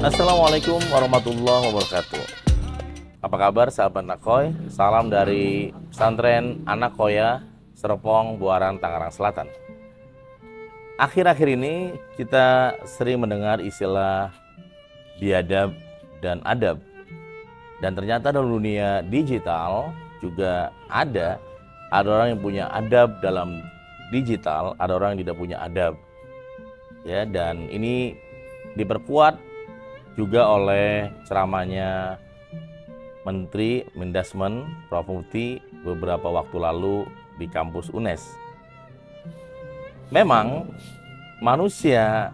Assalamualaikum warahmatullahi wabarakatuh. Apa kabar sahabat Nakoy? Salam dari pesantren Anakoya, Serpong, Buaran, Tangerang Selatan. Akhir-akhir ini kita sering mendengar istilah biadab dan adab. Dan ternyata dalam dunia digital juga ada orang yang punya adab dalam digital, ada orang yang tidak punya adab. Ya, dan ini diperkuat juga oleh ceramahnya Menteri Mendesmen Prof. Muti beberapa waktu lalu di kampus UNES. Memang manusia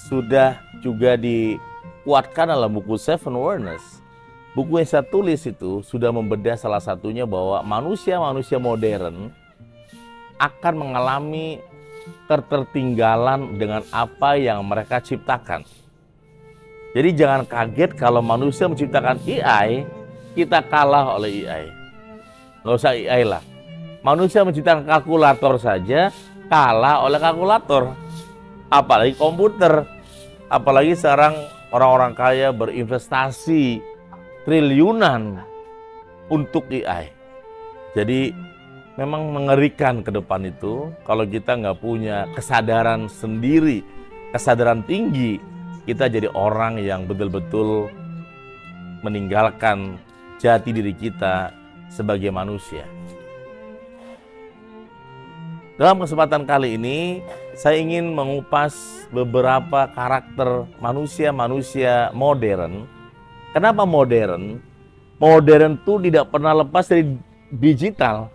sudah juga dikuatkan dalam buku Seven Awareness. Buku yang saya tulis itu sudah membedah salah satunya bahwa manusia-manusia modern akan mengalami ketertinggalan dengan apa yang mereka ciptakan. Jadi jangan kaget kalau manusia menciptakan AI, kita kalah oleh AI. Nggak usah AI lah. Manusia menciptakan kalkulator saja, kalah oleh kalkulator. Apalagi komputer. Apalagi sekarang orang-orang kaya berinvestasi triliunan untuk AI. Jadi memang mengerikan ke depan itu kalau kita nggak punya kesadaran sendiri, kesadaran tinggi. Kita jadi orang yang betul-betul meninggalkan jati diri kita sebagai manusia. Dalam kesempatan kali ini, saya ingin mengupas beberapa karakter manusia-manusia modern. Kenapa modern? Modern itu tidak pernah lepas dari digital.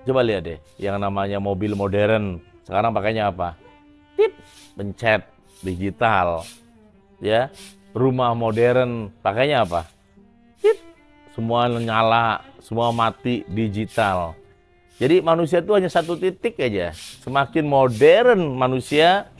Coba lihat deh, yang namanya mobil modern, sekarang pakainya apa? Tip, pencet. Digital, ya. Rumah modern pakainya apa? Tip, semua nyala, semua mati, digital. Jadi manusia itu hanya satu titik aja. Semakin modern manusia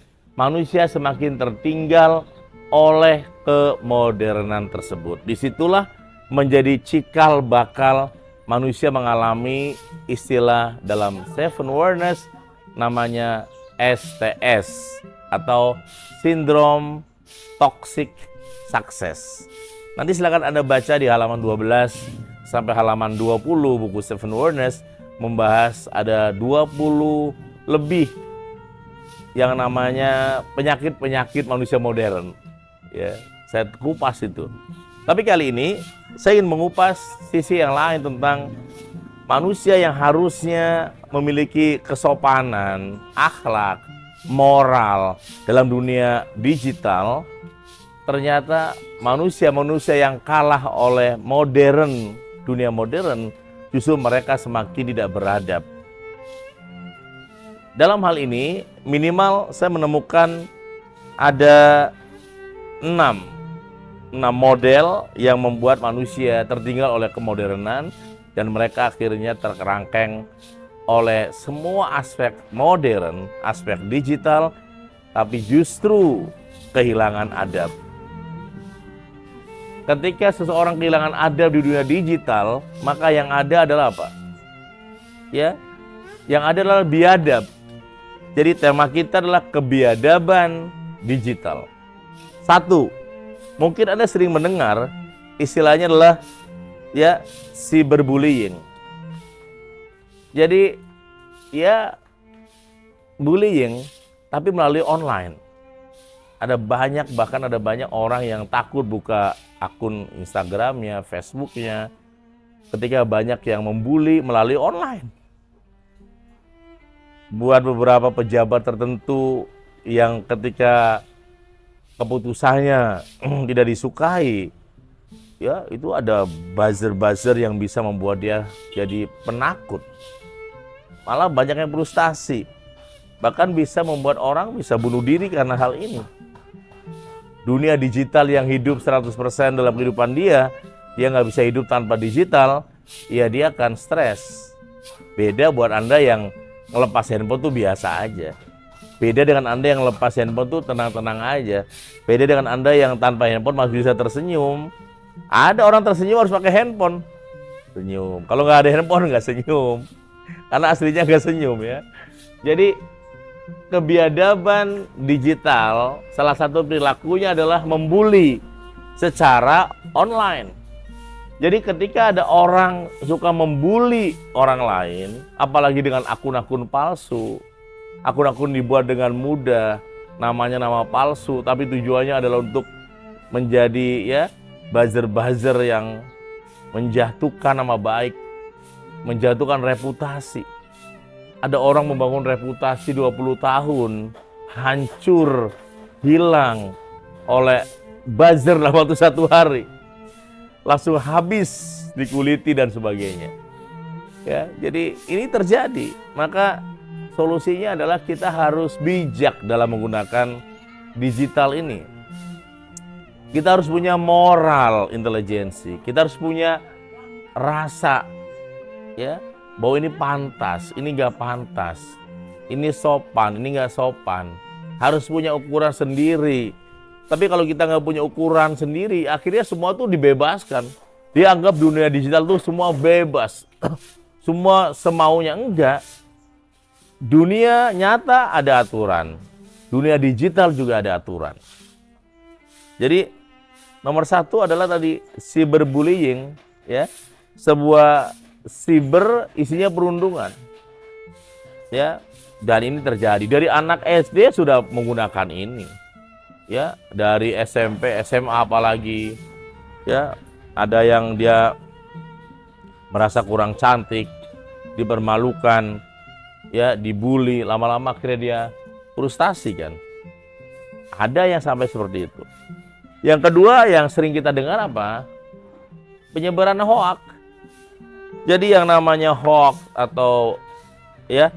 semakin tertinggal oleh kemodernan tersebut. Disitulah menjadi cikal bakal manusia mengalami istilah dalam Seven Awareness namanya STS atau Sindrom Toxic Success. Nanti silakan Anda baca di halaman 12 sampai halaman 20 buku Seven Awareness, membahas ada 20 lebih yang namanya penyakit-penyakit manusia modern. Ya, saya kupas itu. Tapi kali ini saya ingin mengupas sisi yang lain tentang manusia yang harusnya memiliki kesopanan, akhlak, moral dalam dunia digital. Ternyata manusia-manusia yang kalah oleh dunia modern, justru mereka semakin tidak beradab. Dalam hal ini minimal saya menemukan ada 6 model yang membuat manusia tertinggal oleh kemodernan dan mereka akhirnya terkerangkeng oleh semua aspek modern, aspek digital, tapi justru kehilangan adab. Ketika seseorang kehilangan adab di dunia digital, maka yang ada adalah apa? Ya, yang ada adalah biadab. Jadi tema kita adalah kebiadaban digital. 1, mungkin Anda sering mendengar istilahnya adalah ya cyberbullying. Jadi ya bullying tapi melalui online. Bahkan ada banyak orang yang takut buka akun Instagramnya, Facebooknya ketika banyak yang membuli melalui online. Buat beberapa pejabat tertentu yang ketika keputusannya tidak disukai, ya itu ada buzzer-buzzer yang bisa membuat dia jadi penakut. Malah banyak yang frustasi. Bahkan bisa membuat orang bisa bunuh diri karena hal ini. Dunia digital yang hidup 100% dalam kehidupan dia nggak bisa hidup tanpa digital, ya dia akan stres. Beda buat Anda yang ngelepas handphone tuh biasa aja. Beda dengan Anda yang lepas handphone tuh tenang-tenang aja. Beda dengan Anda yang tanpa handphone masih bisa tersenyum. Ada orang tersenyum harus pakai handphone. Senyum. Kalau nggak ada handphone nggak senyum. Karena aslinya nggak senyum ya. Jadi kebiadaban digital, salah satu perilakunya adalah membuli secara online. Jadi ketika ada orang suka membuli orang lain, apalagi dengan akun-akun palsu, akun-akun dibuat dengan mudah, namanya nama palsu, tapi tujuannya adalah untuk menjadi ya buzzer-buzzer yang menjatuhkan nama baik, menjatuhkan reputasi. Ada orang membangun reputasi 20 tahun, hancur, hilang oleh buzzer dalam waktu 1 hari. Langsung habis dikuliti dan sebagainya. Ya, jadi ini terjadi. Maka solusinya adalah kita harus bijak dalam menggunakan digital ini. Kita harus punya moral intelijensi. Kita harus punya rasa ya bahwa ini pantas, ini nggak pantas, ini sopan, ini nggak sopan. Harus punya ukuran sendiri. Tapi kalau kita nggak punya ukuran sendiri, akhirnya semua tuh dibebaskan. Dia anggap dunia digital tuh semua bebas, semua semaunya. Enggak. Dunia nyata ada aturan, dunia digital juga ada aturan. Jadi nomor 1 adalah tadi cyberbullying, ya, sebuah cyber isinya perundungan, ya, dan ini terjadi dari anak SD sudah menggunakan ini. Ya, dari SMP, SMA apalagi, ya, ada yang dia merasa kurang cantik, dipermalukan, ya, dibully, lama-lama akhirnya dia frustasi kan. Ada yang sampai seperti itu. Yang kedua yang sering kita dengar apa? Penyebaran hoak. Jadi yang namanya hoak atau ya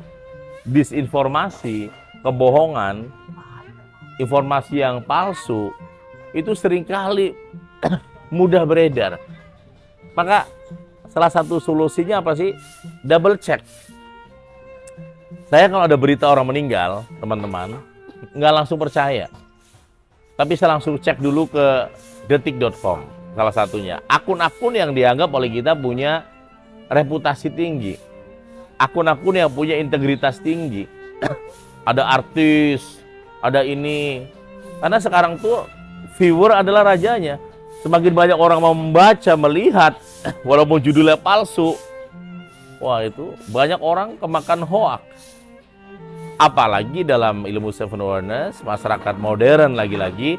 disinformasi, kebohongan, informasi yang palsu itu seringkali mudah beredar. Maka salah satu solusinya apa sih? Double check. Saya kalau ada berita orang meninggal, teman-teman, nggak langsung percaya. Tapi saya langsung cek dulu ke detik.com, salah satunya. Akun-akun yang dianggap oleh kita punya reputasi tinggi. Akun-akun yang punya integritas tinggi. Ada artis, ada ini. Karena sekarang tuh viewer adalah rajanya. Semakin banyak orang mau membaca, melihat, walaupun judulnya palsu, wah itu banyak orang kemakan hoak. Apalagi dalam ilmu self awareness, masyarakat modern lagi-lagi,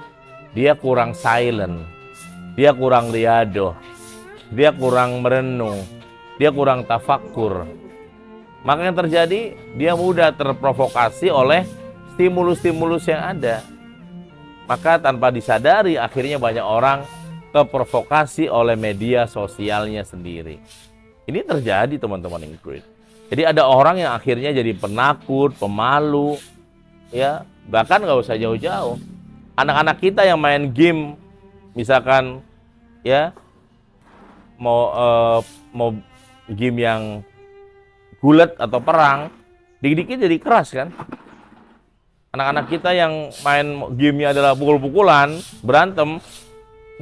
dia kurang silent, dia kurang riadoh, dia kurang merenung, dia kurang tafakur. Maka yang terjadi, dia mudah terprovokasi oleh stimulus-stimulus yang ada. Maka tanpa disadari akhirnya banyak orang terprovokasi oleh media sosialnya sendiri. Ini terjadi teman-teman Ingrid. Jadi ada orang yang akhirnya jadi penakut, pemalu, ya bahkan nggak usah jauh-jauh. Anak-anak kita yang main game, misalkan ya mau game yang gulat atau perang, dikit-dikit jadi keras kan. Anak-anak kita yang main gamenya adalah pukul-pukulan, berantem,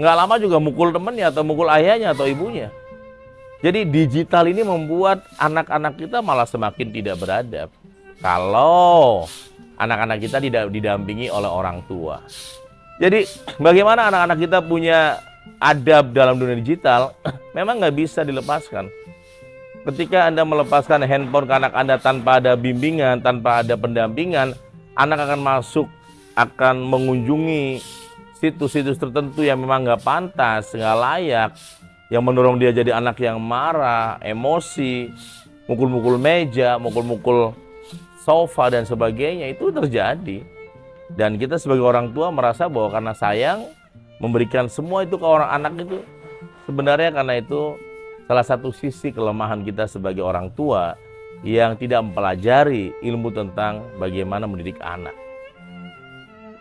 nggak lama juga mukul temennya atau mukul ayahnya atau ibunya. Jadi digital ini membuat anak-anak kita malah semakin tidak beradab. Kalau anak-anak kita tidak didampingi oleh orang tua. Jadi bagaimana anak-anak kita punya adab dalam dunia digital, memang nggak bisa dilepaskan. Ketika Anda melepaskan handphone ke anak Anda tanpa ada bimbingan, tanpa ada pendampingan, anak akan masuk, akan mengunjungi situs-situs tertentu yang memang nggak pantas, nggak layak, yang mendorong dia jadi anak yang marah, emosi, mukul-mukul meja, mukul-mukul sofa dan sebagainya. Itu terjadi. Dan kita sebagai orang tua merasa bahwa karena sayang memberikan semua itu ke orang anak itu, sebenarnya karena itu salah satu sisi kelemahan kita sebagai orang tua yang tidak mempelajari ilmu tentang bagaimana mendidik anak.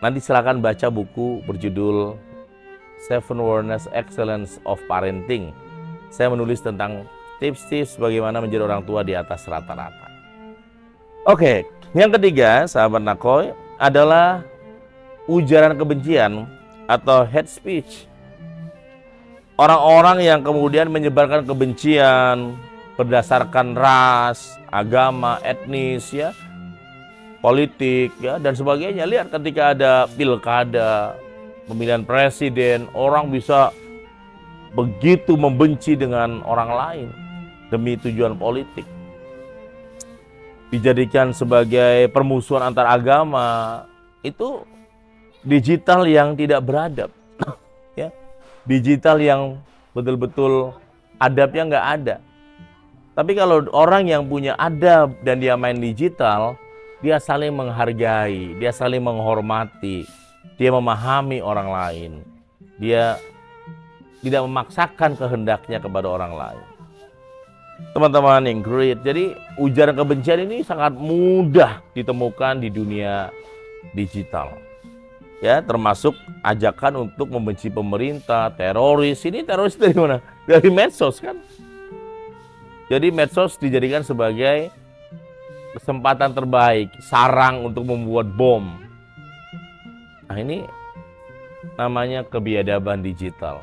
Nanti silakan baca buku berjudul Seven Awareness Excellence of Parenting. Saya menulis tentang tips-tips bagaimana menjadi orang tua di atas rata-rata. Oke, yang ketiga, sahabat Nakoy, adalah ujaran kebencian atau hate speech. Orang-orang yang kemudian menyebarkan kebencian berdasarkan ras, agama, etnis, ya, politik ya dan sebagainya. Lihat ketika ada pilkada, pemilihan presiden, orang bisa begitu membenci dengan orang lain demi tujuan politik. Dijadikan sebagai permusuhan antar agama, itu digital yang tidak beradab. Ya, digital yang betul-betul adabnya nggak ada. Tapi kalau orang yang punya adab dan dia main digital, dia saling menghargai, dia saling menghormati, dia memahami orang lain, dia tidak memaksakan kehendaknya kepada orang lain. Teman-teman yang great, jadi ujaran kebencian ini sangat mudah ditemukan di dunia digital. Ya, termasuk ajakan untuk membenci pemerintah, teroris. Ini teroris dari mana? Dari medsos kan? Jadi medsos dijadikan sebagai kesempatan terbaik, sarang untuk membuat bom. Nah, ini namanya kebiadaban digital.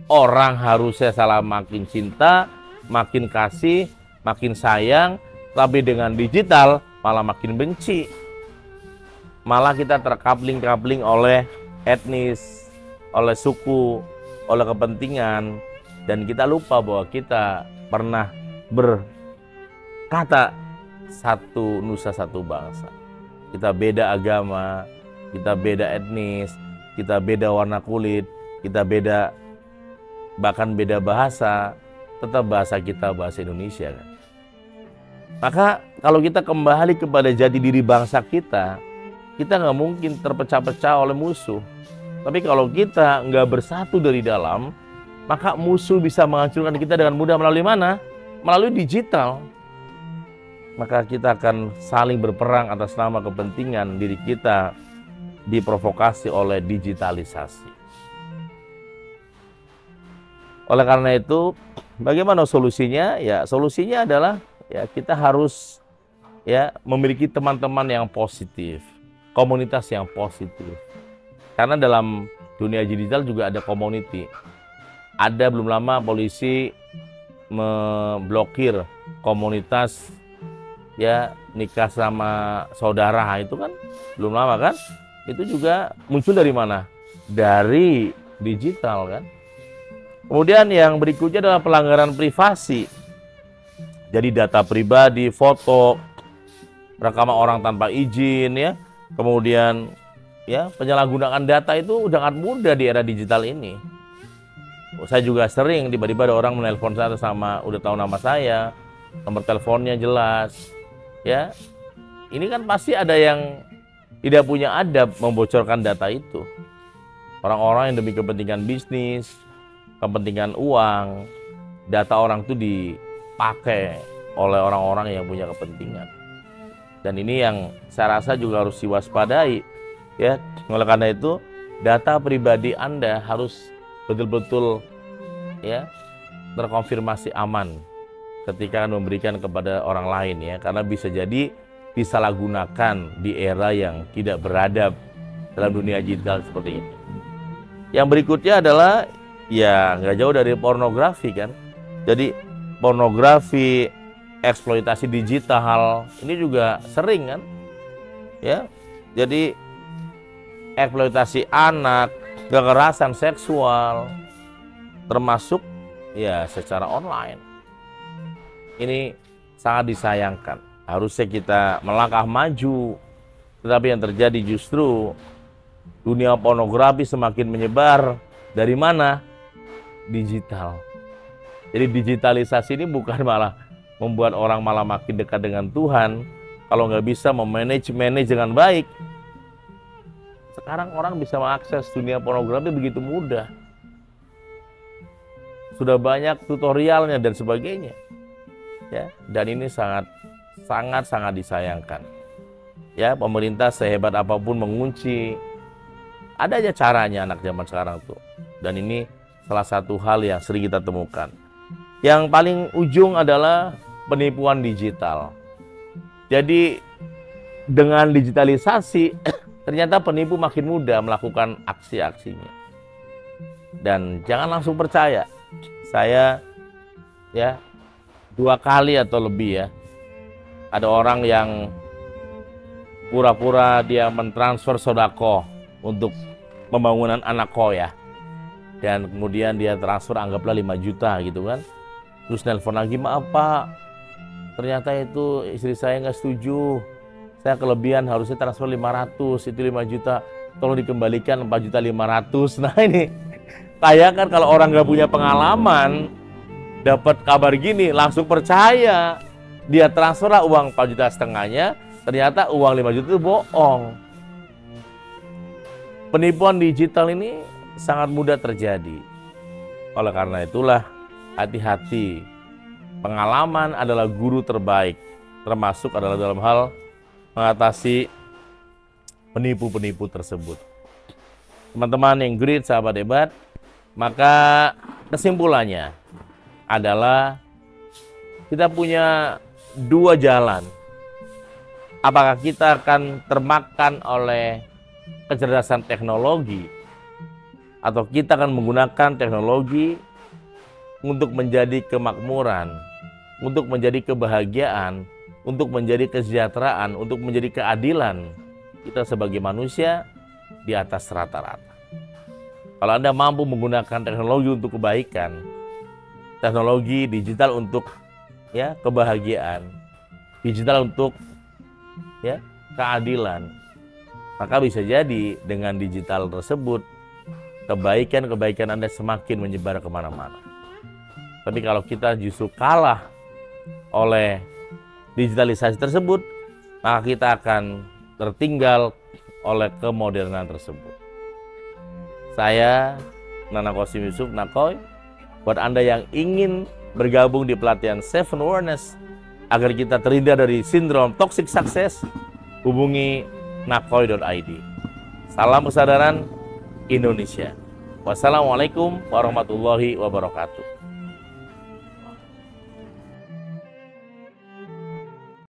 Orang harusnya salah makin cinta, makin kasih, makin sayang, tapi dengan digital malah makin benci. Malah kita terkapling-kapling oleh etnis, oleh suku, oleh kepentingan, dan kita lupa bahwa kita pernah berkata satu nusa satu bangsa. Kita beda agama, kita beda etnis, kita beda warna kulit, kita beda bahkan beda bahasa, tetap bahasa kita bahasa Indonesia kan. Maka kalau kita kembali kepada jati diri bangsa kita nggak mungkin terpecah-pecah oleh musuh. Tapi kalau kita nggak bersatu dari dalam, maka musuh bisa menghancurkan kita dengan mudah melalui mana? Melalui digital. Maka kita akan saling berperang atas nama kepentingan diri kita diprovokasi oleh digitalisasi. Oleh karena itu, bagaimana solusinya? Ya, solusinya adalah ya kita harus ya memiliki teman-teman yang positif, komunitas yang positif. Karena dalam dunia digital juga ada community. Ada belum lama polisi memblokir komunitas ya nikah sama saudara, itu kan belum lama kan? Itu juga muncul dari mana? Dari digital kan? Kemudian yang berikutnya adalah pelanggaran privasi. Jadi data pribadi, foto, rekaman orang tanpa izin ya. Kemudian ya penyalahgunaan data itu sangat mudah di era digital ini. Saya juga sering tiba-tiba ada orang menelpon saya sama udah tahu nama saya, nomor teleponnya jelas. Ya. Ini kan pasti ada yang tidak punya adab membocorkan data itu. Orang-orang yang demi kepentingan bisnis, kepentingan uang, data orang itu dipakai oleh orang-orang yang punya kepentingan. Dan ini yang saya rasa juga harus diwaspadai ya. Oleh karena itu data pribadi Anda harus betul-betul ya terkonfirmasi aman ketika memberikan kepada orang lain ya, karena bisa jadi disalahgunakan di era yang tidak beradab dalam dunia digital seperti ini. Yang berikutnya adalah ya nggak jauh dari pornografi kan. Jadi pornografi, eksploitasi digital ini juga sering kan ya. Jadi eksploitasi anak, kekerasan seksual termasuk ya secara online. Ini sangat disayangkan. Harusnya kita melangkah maju, tetapi yang terjadi justru dunia pornografi semakin menyebar. Dari mana? Digital. Jadi digitalisasi ini bukan malah membuat orang malah makin dekat dengan Tuhan kalau nggak bisa memanage dengan baik. Sekarang orang bisa mengakses dunia pornografi begitu mudah. Sudah banyak tutorialnya dan sebagainya. Ya, dan ini sangat disayangkan. Ya, pemerintah sehebat apapun mengunci, ada aja caranya anak zaman sekarang tuh. Dan ini salah satu hal yang sering kita temukan. Yang paling ujung adalah penipuan digital. Jadi dengan digitalisasi ternyata penipu makin mudah melakukan aksi-aksinya. Dan jangan langsung percaya. Saya ya 2 kali atau lebih ya ada orang yang pura-pura dia mentransfer sodako untuk pembangunan anak ya, dan kemudian dia transfer anggaplah 5 juta gitu kan, terus nelpon lagi, maaf Pak, ternyata itu istri saya nggak setuju, saya kelebihan harusnya transfer 500, itu 5 juta, tolong dikembalikan 4.500.000. Nah ini kayak kan kalau orang nggak punya pengalaman dapat kabar gini langsung percaya, dia transfer lah uang 4,5 juta, ternyata uang 5 juta itu bohong. Penipuan digital ini sangat mudah terjadi. Oleh karena itulah hati-hati. Pengalaman adalah guru terbaik, termasuk adalah dalam hal mengatasi penipu-penipu tersebut. Teman-teman yang great, sahabat hebat, maka kesimpulannya adalah kita punya 2 jalan. Apakah kita akan termakan oleh kecerdasan teknologi, atau kita akan menggunakan teknologi untuk menjadi kemakmuran, untuk menjadi kebahagiaan, untuk menjadi kesejahteraan, untuk menjadi keadilan kita sebagai manusia di atas rata-rata. Kalau Anda mampu menggunakan teknologi untuk kebaikan, teknologi digital untuk kebahagiaan, digital untuk keadilan, maka bisa jadi dengan digital tersebut kebaikan-kebaikan Anda semakin menyebar kemana-mana. Tapi kalau kita justru kalah oleh digitalisasi tersebut, maka kita akan tertinggal oleh kemodernan tersebut. Saya Nana Qasim Yusuf Nakoy, buat Anda yang ingin bergabung di pelatihan 7 Awareness agar kita terhindar dari sindrom toxic success, hubungi nakoy.id. Salam kesadaran Indonesia. Wassalamualaikum warahmatullahi wabarakatuh.